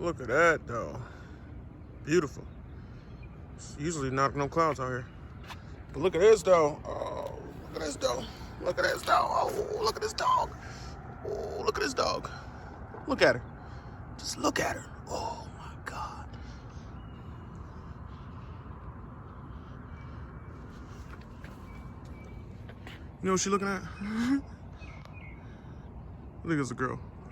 Look at that, though. Beautiful. It's usually not no clouds out here. But look at this, though. Oh, look at this, though. Look at this, dog. Oh, look at this dog. Oh, look at this dog. Look at her. Just look at her. Oh, my God. You know what she's looking at? I think it's a girl.